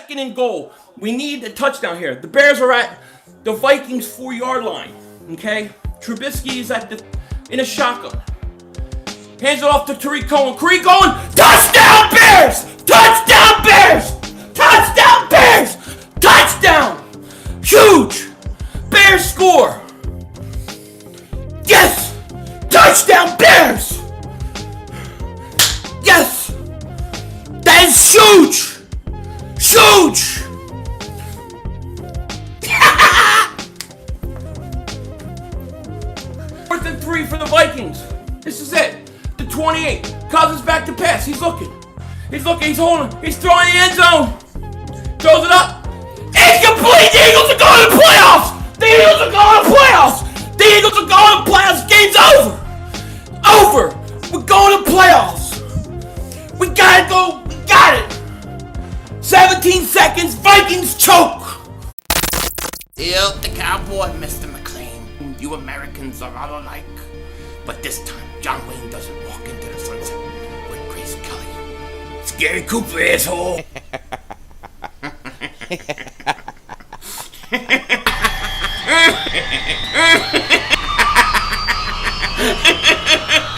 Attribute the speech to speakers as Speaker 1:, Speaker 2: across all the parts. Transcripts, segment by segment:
Speaker 1: 2nd and goal. We need a touchdown here. The Bears are at the Vikings 4-yard line. Okay? Trubisky is in a shotgun. Hands it off to Tariq Cohen. Tariq Cohen, touchdown Bears! Touchdown Bears! Touchdown Bears! Touchdown! Huge! Bears score! Yes! Touchdown Bears! Yes! That is huge! Huge! 4th and 3 for the Vikings. This is it. The 28. Cousins back to pass. He's looking. He's holding. He's throwing the end zone. Throws it up. It's complete. The Eagles are going to the playoffs. The Eagles are going to the playoffs. The Eagles are going to the playoffs. Game's over. Over. We're going to the playoffs. We gotta go. We got it. 17 seconds. Vikings choke. The cowboy, Mr. McLean. You Americans are all alike. But this time, John Wayne doesn't walk into the sunset with Grace Kelly. Scary Cooper, asshole.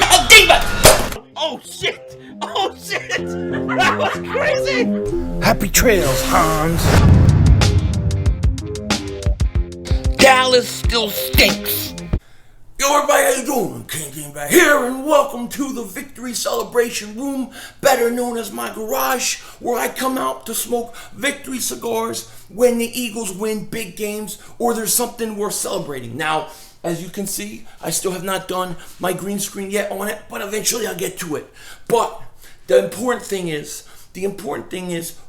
Speaker 1: Oh, diva! Oh, shit! Oh, shit! That was crazy! Happy trails, Hans. Dallas still stinks. Yo, everybody, how you doing? King came back here, and welcome to the Victory Celebration Room, better known as my garage, where I come out to smoke victory cigars when the Eagles win big games or there's something worth celebrating. Now, as you can see, I still have not done my green screen yet on it, but eventually I'll get to it. But the important thing is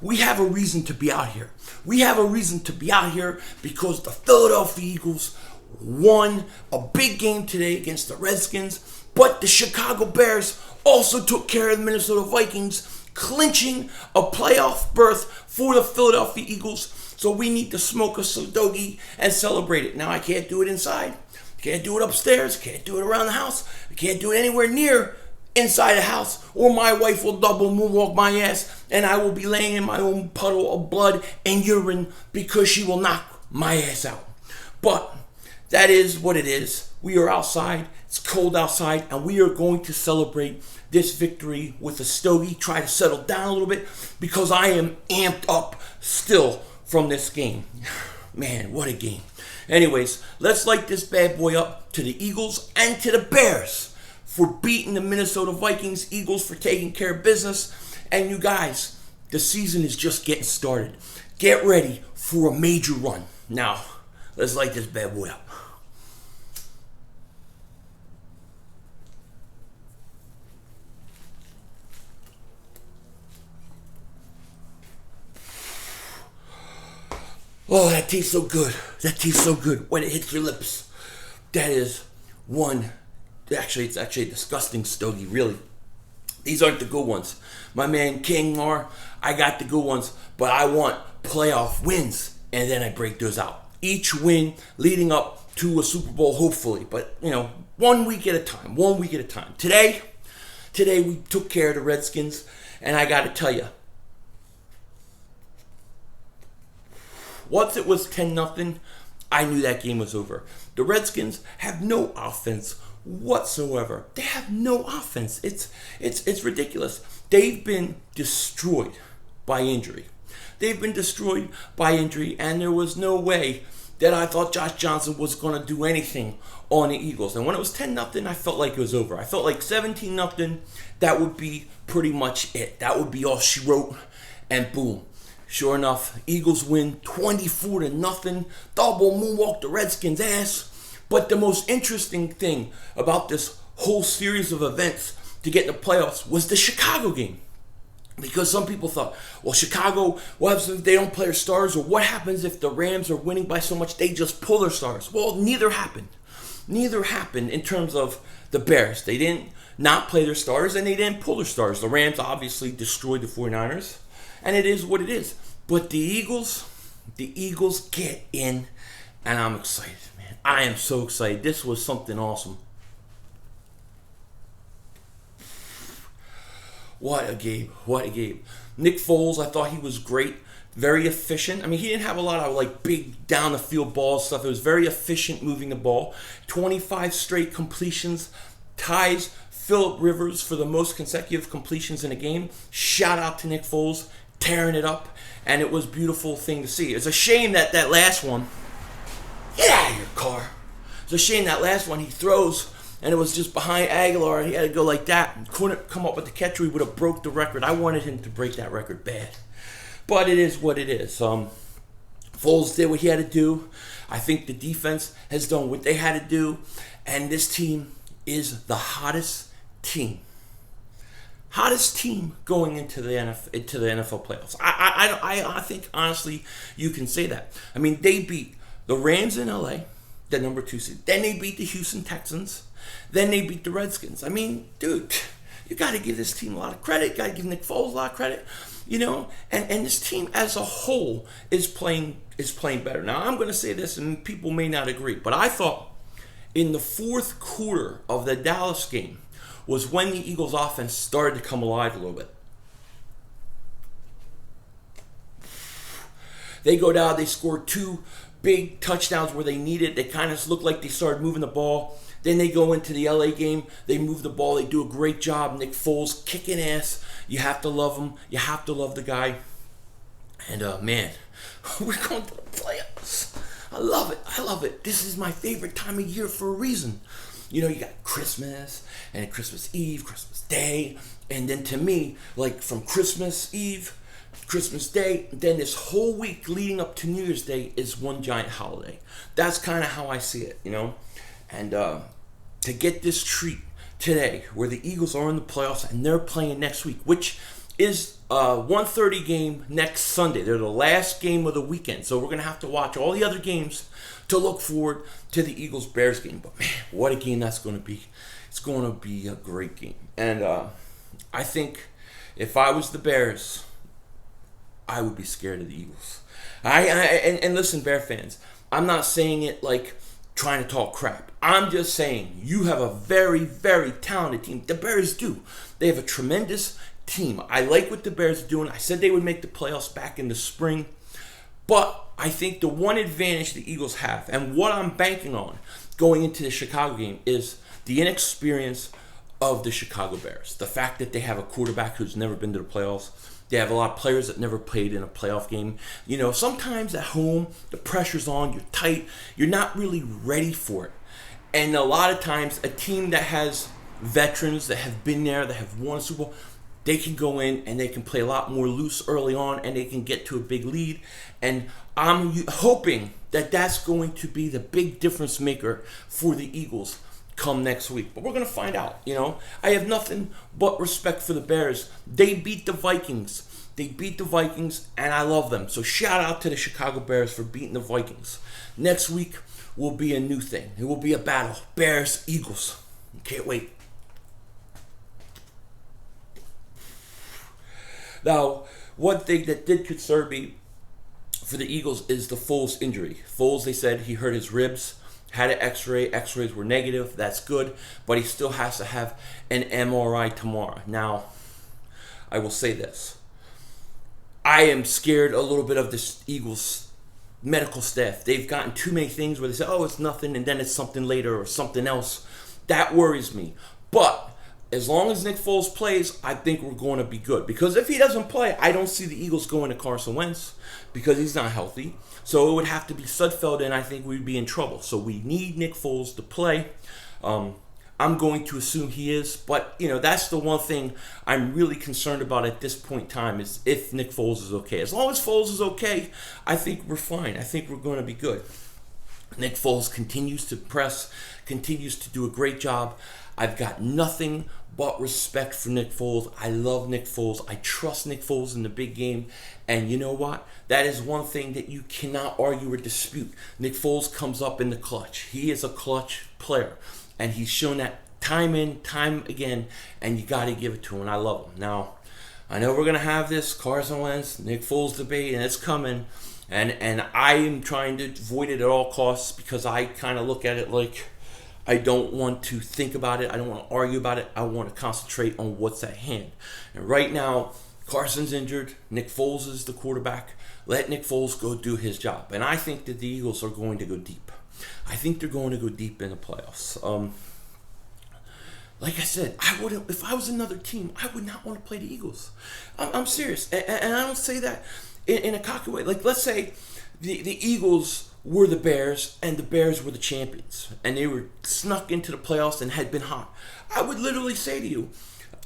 Speaker 1: we have a reason to be out here. We have a reason to be out here because the Philadelphia Eagles won a big game today against the Redskins, but the Chicago Bears also took care of the Minnesota Vikings, clinching a playoff berth for the Philadelphia Eagles. So we need to smoke a stogie and celebrate it. Now, I can't do it inside. Can't do it upstairs. Can't do it around the house. I can't do it anywhere near inside the house, or my wife will double moonwalk my ass and I will be laying in my own puddle of blood and urine because she will knock my ass out. But that is what it is. We are outside. It's cold outside, and we are going to celebrate this victory with a stogie. Try to settle down a little bit because I am amped up still from this game. Man, what a game. Anyways, let's light this bad boy up to the Eagles and to the Bears for beating the Minnesota Vikings, Eagles for taking care of business. And you guys, the season is just getting started. Get ready for a major run. Now, let's light this bad boy up. Oh, that tastes so good. That tastes so good when it hits your lips. That is one. Actually, it's actually a disgusting stogie, really. These aren't the good ones. My man King Mar, I got the good ones, but I want playoff wins, and then I break those out. Each win leading up to a Super Bowl, hopefully. But, 1 week at a time, 1 week at a time. Today we took care of the Redskins, and I got to tell you, once it was 10-0, I knew that game was over. The Redskins have no offense whatsoever. They have no offense. It's ridiculous. They've been destroyed by injury. And there was no way that I thought Josh Johnson was going to do anything on the Eagles. And when it was 10-0, I felt like it was over. I felt like 17-0, that would be pretty much it. That would be all she wrote, and boom. Sure enough, Eagles win 24-0. Double moonwalk the Redskins' ass. But the most interesting thing about this whole series of events to get in the playoffs was the Chicago game. Because some people thought, well, Chicago, what happens if they don't play their stars? Or what happens if the Rams are winning by so much they just pull their stars? Well, neither happened. Neither happened in terms of the Bears. They didn't not play their stars, and they didn't pull their stars. The Rams obviously destroyed the 49ers, and it is what it is. But the Eagles get in, and I'm excited, man. I am so excited. This was something awesome. What a game. What a game. Nick Foles, I thought he was great very efficient. I mean, he didn't have a lot of like big down the field ball stuff. It was very efficient moving the ball. 25 straight completions, ties Phillip Rivers for the most consecutive completions in a game. Shout out to Nick Foles, tearing it up, and it was a beautiful thing to see. It's a shame that that last one, get out of your car. It's a shame that last one he throws, and it was just behind Aguilar, and he had to go like that, and couldn't come up with the catch, or he would have broke the record. I wanted him to break that record bad. But it is what it is. Foles did what he had to do. I think the defense has done what they had to do, and this team is the hottest team going into the NFL playoffs. I think honestly you can say that. I mean, they beat the Rams in LA, the number 2 seed. Then they beat the Houston Texans. Then they beat the Redskins. I mean, dude, you got to give this team a lot of credit. You got to give Nick Foles a lot of credit. You know, and this team as a whole is playing better. Now I'm going to say this, and people may not agree, but I thought in the fourth quarter of the Dallas game was when the Eagles offense started to come alive a little bit. They go down, they score 2 big touchdowns where they needed. They kind of looked like they started moving the ball. Then they go into the LA game, they move the ball, they do a great job. Nick Foles kicking ass. You have to love him. You have to love the guy. And man, we're going to the playoffs. I love it. I love it. This is my favorite time of year for a reason. You know, you got Christmas and Christmas Eve, Christmas Day, and then to me, like from Christmas Eve, Christmas Day, then this whole week leading up to New Year's Day is one giant holiday. That's kind of how I see it, you know. And to get this treat today, where the Eagles are in the playoffs and they're playing next week, which is a 1:30 game next Sunday. They're the last game of the weekend, so we're going to have to watch all the other games to look forward to the Eagles-Bears game. But man, what a game that's going to be. It's going to be a great game. And I think if I was the Bears, I would be scared of the Eagles. And listen, Bear fans, I'm not saying it like trying to talk crap. I'm just saying you have a very, very talented team. The Bears do. They have a tremendous team. I like what the Bears are doing. I said they would make the playoffs back in the spring. But I think the one advantage the Eagles have, and what I'm banking on going into the Chicago game, is the inexperience of the Chicago Bears. The fact that they have a quarterback who's never been to the playoffs. They have a lot of players that never played in a playoff game. You know, sometimes at home, the pressure's on, you're tight, you're not really ready for it. And a lot of times, a team that has veterans that have been there, that have won a Super Bowl, they can go in and they can play a lot more loose early on and they can get to a big lead. And I'm hoping that that's going to be the big difference maker for the Eagles come next week. But we're going to find out, you know. I have nothing but respect for the Bears. They beat the Vikings. And I love them. So shout out to the Chicago Bears for beating the Vikings. Next week will be a new thing. It will be a battle. Bears, Eagles. Can't wait. Now, one thing that did concern me for the Eagles is the Foles injury. Foles, they said he hurt his ribs, had an x-ray. X-rays were negative. That's good. But he still has to have an MRI tomorrow. Now, I will say this. I am scared a little bit of this Eagles medical staff. They've gotten too many things where they say, oh, it's nothing, and then it's something later or something else. That worries me. But as long as Nick Foles plays, I think we're going to be good. Because if he doesn't play, I don't see the Eagles going to Carson Wentz because he's not healthy. So it would have to be Sudfeld, and I think we'd be in trouble. So we need Nick Foles to play. I'm going to assume he is. But, you know, that's the one thing I'm really concerned about at this point in time is if Nick Foles is okay. As long as Foles is okay, I think we're fine. I think we're going to be good. Nick Foles continues to press, continues to do a great job. I've got nothing but respect for Nick Foles. I love Nick Foles. I trust Nick Foles in the big game. And you know what? That is one thing that you cannot argue or dispute. Nick Foles comes up in the clutch. He is a clutch player. And he's shown that time in, time again. And you got to give it to him. And I love him. Now, I know we're going to have this Carson Wentz, Nick Foles debate, and it's coming. And I am trying to avoid it at all costs because I kind of look at it like I don't want to think about it. I don't want to argue about it. I want to concentrate on what's at hand. And right now, Carson's injured. Nick Foles is the quarterback. Let Nick Foles go do his job. And I think that the Eagles are going to go deep. I think they're going to go deep in the playoffs. Like I said, I wouldn't. If I was another team, I would not want to play the Eagles. I'm serious, and I don't say that in a cocky way. Like, let's say the Eagles were the Bears, and the Bears were the champions, and they were snuck into the playoffs and had been hot. I would literally say to you,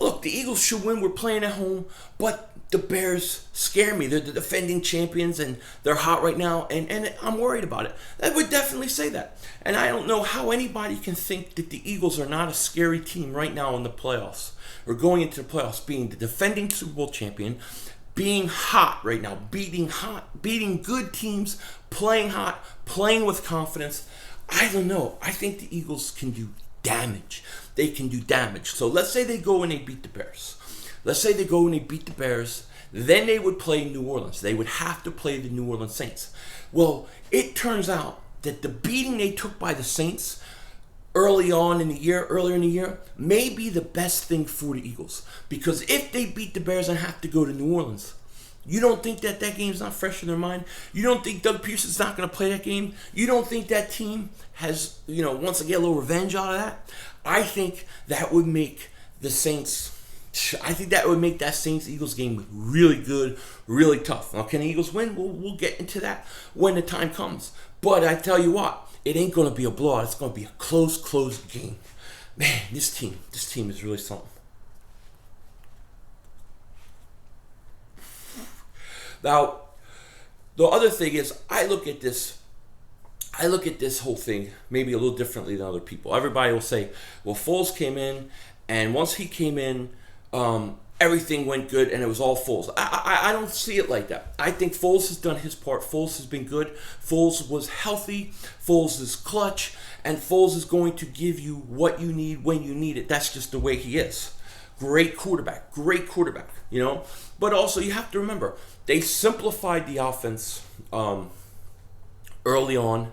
Speaker 1: look, the Eagles should win. We're playing at home, but the Bears scare me. They're the defending champions, and they're hot right now, and I'm worried about it. I would definitely say that. And I don't know how anybody can think that the Eagles are not a scary team right now in the playoffs, or going into the playoffs, being the defending Super Bowl champion, being hot right now, beating good teams, playing hot, playing with confidence. I don't know. I think the Eagles can do damage. They can do damage. So let's say they go and they beat the Bears. Let's say they go and they beat the Bears. Then they would play New Orleans. They would have to play the New Orleans Saints. Well, it turns out that the beating they took by the Saints earlier in the year, may be the best thing for the Eagles. Because if they beat the Bears and have to go to New Orleans, you don't think that game's not fresh in their mind? You don't think Doug Pearson's not going to play that game? You don't think that team has, wants to get a little revenge out of that? I think that would make the Saints... I think that would make that Saints-Eagles game really good, really tough. Now, can the Eagles win? We'll get into that when the time comes. But I tell you what, it ain't going to be a blowout. It's going to be a close game. Man, this team is really something. Now, the other thing is, I look at this whole thing maybe a little differently than other people. Everybody will say, well, Foles came in, and once he came in, everything went good, and it was all Foles. I don't see it like that. I think Foles has done his part. Foles has been good. Foles was healthy. Foles is clutch, and Foles is going to give you what you need when you need it. That's just the way he is. Great quarterback. But also, you have to remember, they simplified the offense early on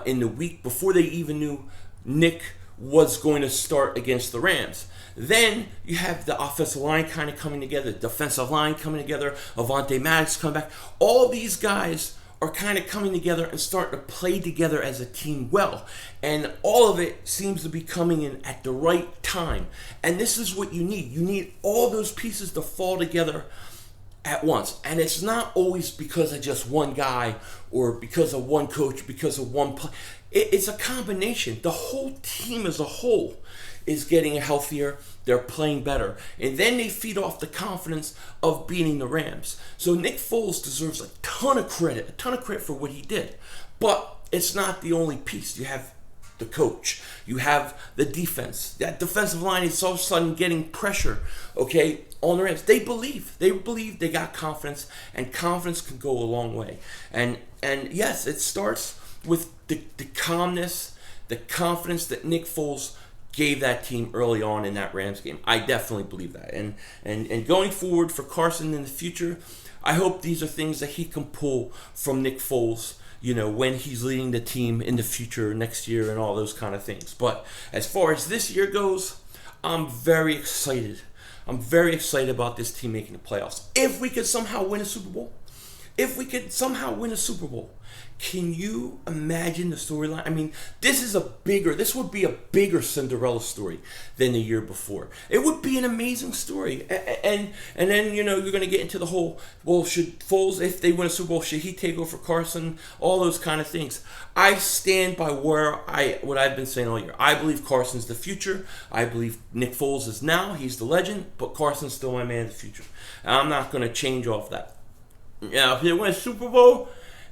Speaker 1: in the week before they even knew Nick was going to start against the Rams. Then you have the offensive line kind of coming together, the defensive line coming together, Avonte Maddox coming back. All these guys are kind of coming together and starting to play together as a team well. And all of it seems to be coming in at the right time. And this is what you need. You need all those pieces to fall together at once. And it's not always because of just one guy or because of one coach, because of one play. It's a combination. The whole team as a whole is getting healthier. They're playing better. And then they feed off the confidence of beating the Rams. So Nick Foles deserves a ton of credit for what he did. But it's not the only piece. You have the coach. You have the defense. That defensive line is all of a sudden getting pressure, on the Rams. They believe. They got confidence, and confidence can go a long way. And yes, it starts with the calmness, the confidence that Nick Foles gave that team early on in that Rams game. I definitely believe that. And going forward for Carson in the future, I hope these are things that he can pull from Nick Foles, when he's leading the team in the future, next year, and all those kind of things. But as far as this year goes, I'm very excited. I'm very excited about this team making the playoffs. If we could somehow win a Super Bowl, can you imagine the storyline? I mean, this would be a bigger Cinderella story than the year before. It would be an amazing story. And then, you're going to get into the whole, well, should Foles, if they win a Super Bowl, should he take over Carson? All those kind of things. I stand by what I've been saying all year. I believe Carson's the future. I believe Nick Foles is now. He's the legend, but Carson's still my man in the future. And I'm not going to change off that. If they win a Super Bowl,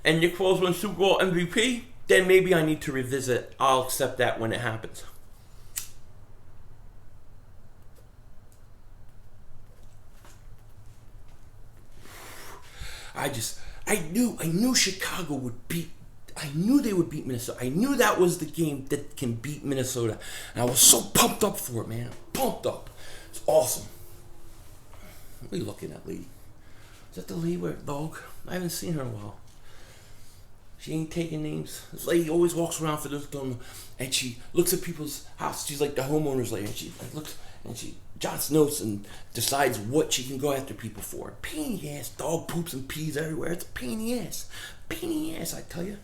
Speaker 1: and Nick Foles wins Super Bowl MVP, then maybe I need to revisit. I'll accept that when it happens. I knew Chicago would beat. I knew they would beat Minnesota. I knew that was the game that can beat Minnesota. And I was so pumped up for it, man. Pumped up. It's awesome. What are you looking at, lady? Is that the lady with a dog? I haven't seen her in a while. She ain't taking names. This lady always walks around for this dome, and she looks at people's house. She's like the homeowner's lady, and she looks and she John Snowson decides what she can go after people for. Pain in the ass. Dog poops and pees everywhere. It's a pain in the ass. Pain in the ass, I tell you.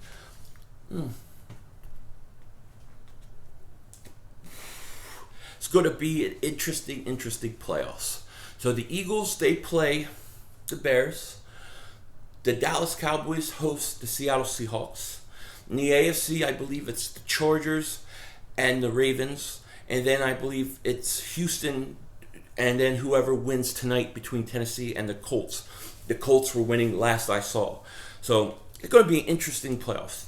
Speaker 1: It's going to be an interesting playoffs. So the Eagles, they play the Bears. The Dallas Cowboys host the Seattle Seahawks. In the AFC, I believe it's the Chargers and the Ravens. And then I believe it's Houston and then whoever wins tonight between Tennessee and the Colts. The Colts were winning last I saw. So it's going to be an interesting playoffs.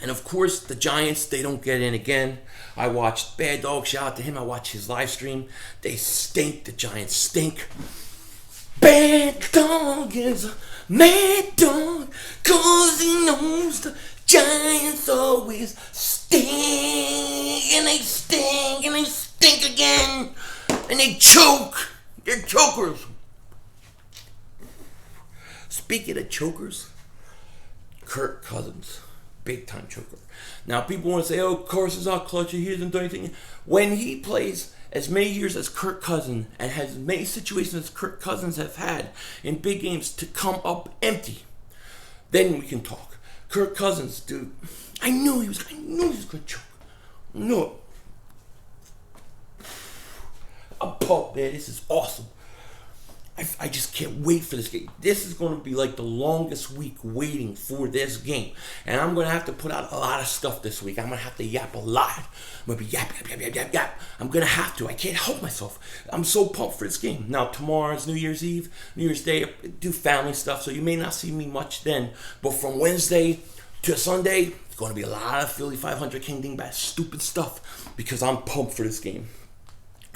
Speaker 1: And of course, the Giants, they don't get in again. I watched Bad Dog, shout out to him. I watched his live stream. They stink. The Giants stink. Bad Dog is a mad dog, 'cause he knows the Giants always stink. And they stink. And they stink again. And they choke. They're chokers. Speaking of chokers, Kirk Cousins. Big time choker. Now people want to say, oh, Carson's not clutch, he doesn't do anything. When he plays as many years as Kirk Cousins and has as many situations as Kirk Cousins have had in big games to come up empty, then we can talk. Kirk Cousins, dude, I knew he was gonna choke. I knew it. I'm pumped, man. This is awesome. I just can't wait for this game. This is going to be like the longest week waiting for this game. And I'm going to have to put out a lot of stuff this week. I'm going to have to yap a lot. I'm going to be yap. I'm going to have to. I can't help myself. I'm so pumped for this game. Now, tomorrow's New Year's Eve, New Year's Day, I do family stuff, so you may not see me much then. But from Wednesday to Sunday, it's going to be a lot of Philly 500 King Dingbat stupid stuff because I'm pumped for this game.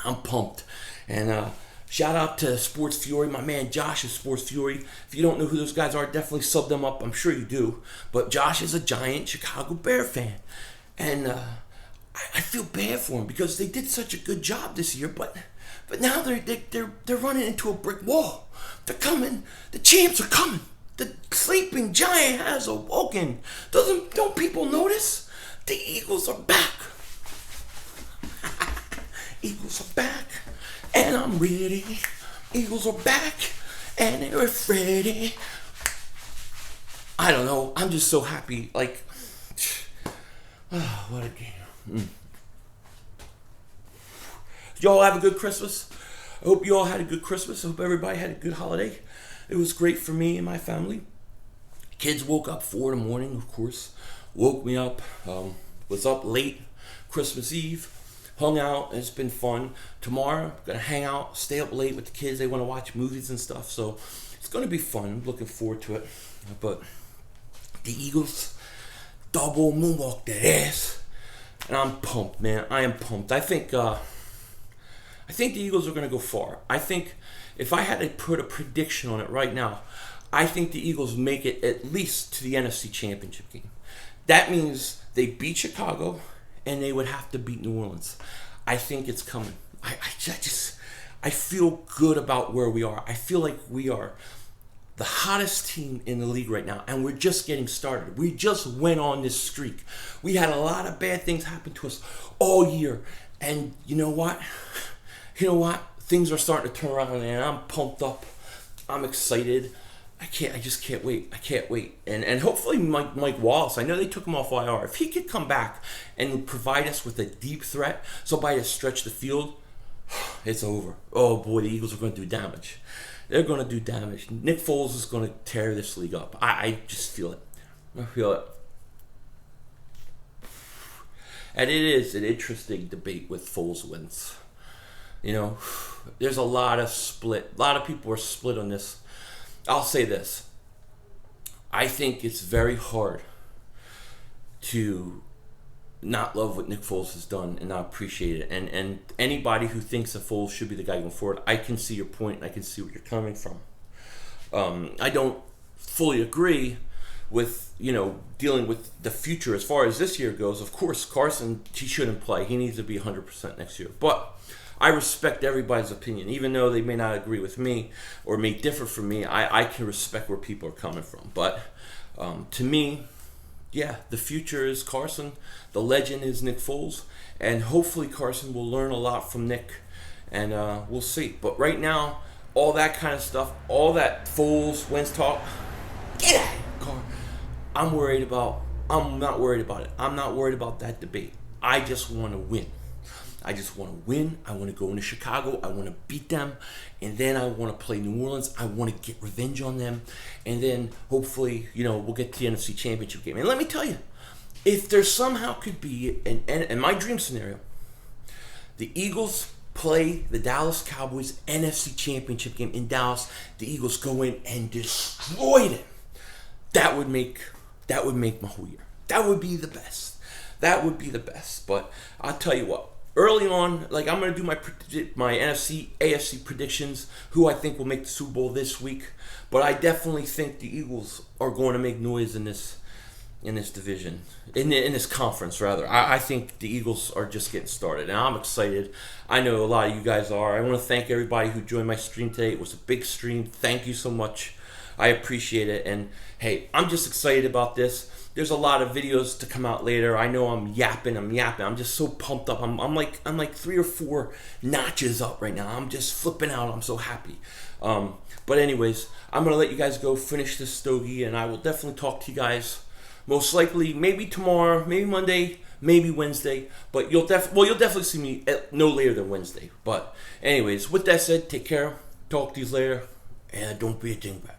Speaker 1: I'm pumped. And, shout out to Sports Fury, my man Josh is Sports Fury. If you don't know who those guys are, definitely sub them up. I'm sure you do. But Josh is a giant Chicago Bear fan. And I feel bad for him because they did such a good job this year. But now they're running into a brick wall. They're coming. The champs are coming. The sleeping giant has awoken. Don't people notice? The Eagles are back. Eagles are back. And I'm ready. Eagles are back. And they're ready. I don't know. I'm just so happy. Like, oh, what a game. Did y'all have a good Christmas? I hope you all had a good Christmas. I hope everybody had a good holiday. It was great for me and my family. Kids woke up 4 in the morning, of course. Woke me up. Was up late Christmas Eve. Hung out, and it's been fun. Tomorrow, I'm going to hang out, stay up late with the kids. They want to watch movies and stuff, so it's going to be fun. I'm looking forward to it. But the Eagles double moonwalk that ass, and I'm pumped, man. I am pumped. I think the Eagles are going to go far. I think if I had to put a prediction on it right now, I think the Eagles make it at least to the NFC Championship game. That means they beat Chicago, and they would have to beat New Orleans. I think it's coming. I feel good about where we are. I feel like we are the hottest team in the league right now, and we're just getting started. We just went on this streak. We had a lot of bad things happen to us all year, and you know what? Things are starting to turn around, and I'm pumped up. I'm excited. I just can't wait. I can't wait. And hopefully Mike Wallace, I know they took him off IR. If he could come back and provide us with a deep threat, somebody to stretch the field, it's over. Oh boy, the Eagles are going to do damage. They're going to do damage. Nick Foles is going to tear this league up. I just feel it. I feel it. And it is an interesting debate with Foles wins. You know, there's a lot of people are split on this. I'll say this. I think it's very hard to not love what Nick Foles has done and not appreciate it. And anybody who thinks that Foles should be the guy going forward, I can see your point and I can see where you're coming from. I don't fully agree with, dealing with the future as far as this year goes. Of course, Carson, he shouldn't play. He needs to be 100% next year. But I respect everybody's opinion. Even though they may not agree with me or may differ from me, I can respect where people are coming from. But to me, yeah, the future is Carson. The legend is Nick Foles. And hopefully Carson will learn a lot from Nick and we'll see. But right now, all that kind of stuff, all that Foles, Wentz talk, get out of the car. I'm not worried about it. I'm not worried about that debate. I just want to win. I just want to win. I want to go into Chicago. I want to beat them. And then I want to play New Orleans. I want to get revenge on them. And then hopefully, we'll get to the NFC Championship game. And let me tell you, if there somehow could be, in my dream scenario, the Eagles play the Dallas Cowboys NFC Championship game in Dallas, the Eagles go in and destroy them. That would make my whole year. That would be the best. That would be the best. But I'll tell you what. Early on, I'm going to do my NFC, AFC predictions, who I think will make the Super Bowl this week. But I definitely think the Eagles are going to make noise in this division, in this conference, rather. I think the Eagles are just getting started, and I'm excited. I know a lot of you guys are. I want to thank everybody who joined my stream today. It was a big stream. Thank you so much. I appreciate it. And, hey, I'm just excited about this. There's a lot of videos to come out later. I know I'm yapping. I'm just so pumped up. I'm like 3 or 4 notches up right now. I'm just flipping out. I'm so happy. But anyways, I'm going to let you guys go finish this stogie, and I will definitely talk to you guys most likely maybe tomorrow, maybe Monday, maybe Wednesday. But you'll definitely see me no later than Wednesday. But anyways, with that said, take care. Talk to you later, and don't be a dingbat.